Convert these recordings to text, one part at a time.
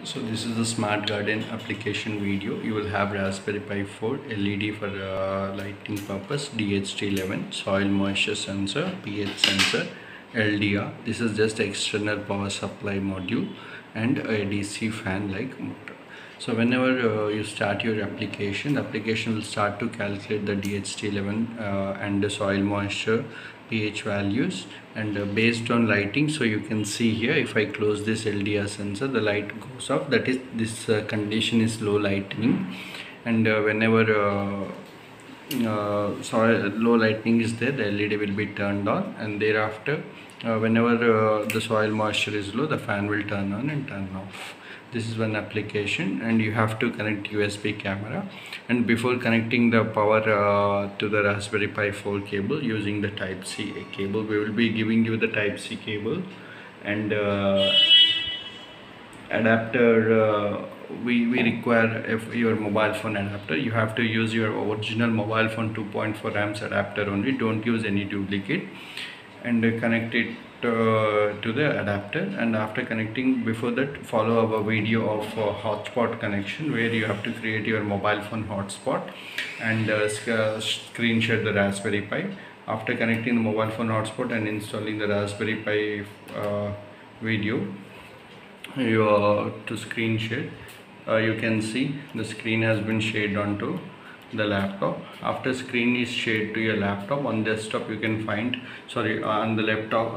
So this is the smart garden application video. You will have Raspberry Pi 4 LED for lighting purpose, DHT11, soil moisture sensor, pH sensor, LDR. This is just external power supply module and a DC fan like motor. So whenever you start your application, the application will start to calculate the DHT11 and the soil moisture pH values, and based on lighting. So you can see here, if I close this LDR sensor, the light goes off. That is, this condition is low lightning, and whenever low lightning is there, the LED will be turned on, and thereafter whenever the soil moisture is low, the fan will turn on and turn off. This is one application, and you have to connect USB camera. And before connecting the power to the Raspberry Pi 4 cable using the type C cable, we will be giving you the type C cable and adapter. We require, if your mobile phone adapter, you have to use your original mobile phone 2.4 amps adapter only. Don't use any duplicate, and connect it to the adapter. And after connecting, before that, follow our video of hotspot connection, where you have to create your mobile phone hotspot and screenshot the Raspberry Pi. After connecting the mobile phone hotspot and installing the Raspberry Pi video, you to screenshot, you can see the screen has been shared onto the laptop. After screen is shared to your laptop, on desktop you can find, on the laptop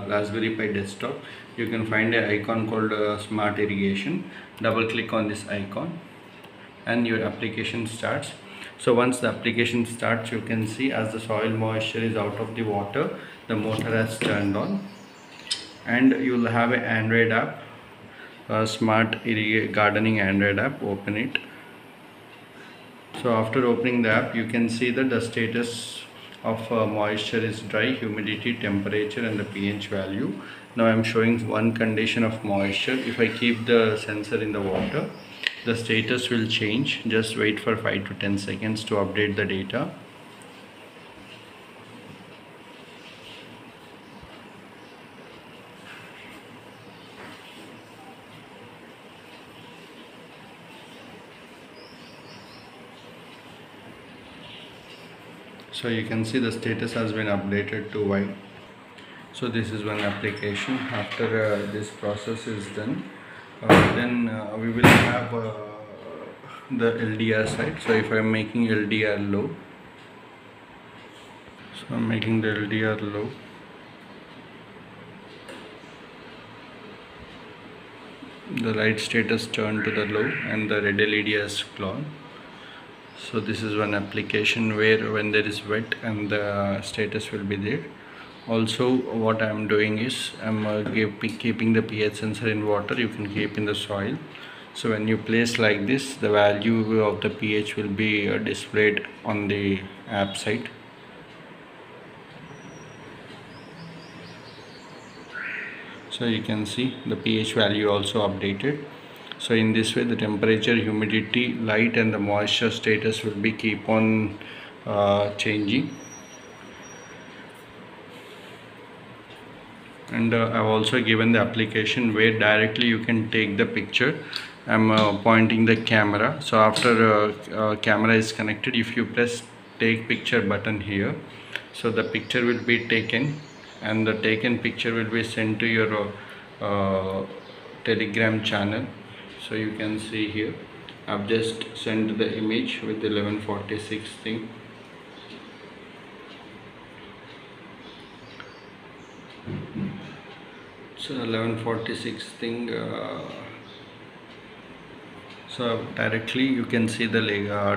Raspberry Pi desktop, you can find an icon called smart irrigation. Double click on this icon and your application starts. So once the application starts, you can see as the soil moisture is out of the water, the motor has turned on, and you will have an Android app, smart gardening Android app. Open it. So after opening the app, you can see that the status of moisture is dry, humidity, temperature, and the pH value. Now I am showing one condition of moisture. If I keep the sensor in the water, the status will change. Just wait for 5 to 10 seconds to update the data. So you can see the status has been updated to white. So this is one application. After this process is done, then we will have the LDR side. So if I am making LDR low, so I am making the LDR low. The light status turned to the low and the red LED has gone. So this is one application where when there is wet and the status will be there. Also, what I am doing is I am keeping the pH sensor in water. You can keep in the soil. So when you place like this, the value of the pH will be displayed on the app site. So you can see the pH value also updated. So in this way, the temperature, humidity, light, and the moisture status will be keep on changing. And I've also given the application where directly you can take the picture. I'm pointing the camera. So after camera is connected, if you press take picture button here, so the picture will be taken, and the taken picture will be sent to your Telegram channel. So you can see here, I've just sent the image with the 1146 thing. So 1146 thing. So directly you can see the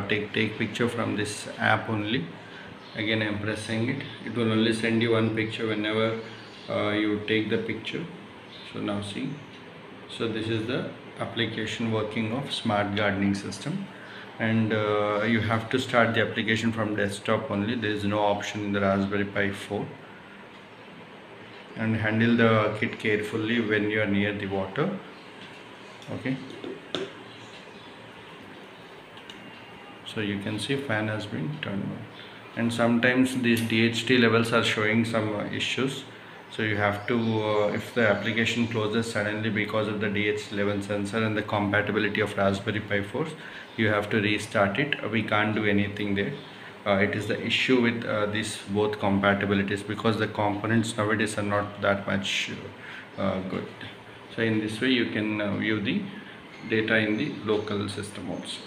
take picture from this app only. Again, I'm pressing it. It will only send you one picture whenever you take the picture. So now see. So this is the application working of smart gardening system, and you have to start the application from desktop only. There is no option in the Raspberry Pi 4, and handle the kit carefully when you are near the water. Okay, so you can see fan has been turned on, and sometimes these DHT levels are showing some issues. So you have to, if the application closes suddenly because of the DH11 sensor and the compatibility of Raspberry Pi 4, you have to restart it. We can't do anything there. It is the issue with these both compatibilities, because the components nowadays are not that much good. So in this way you can view the data in the local system also.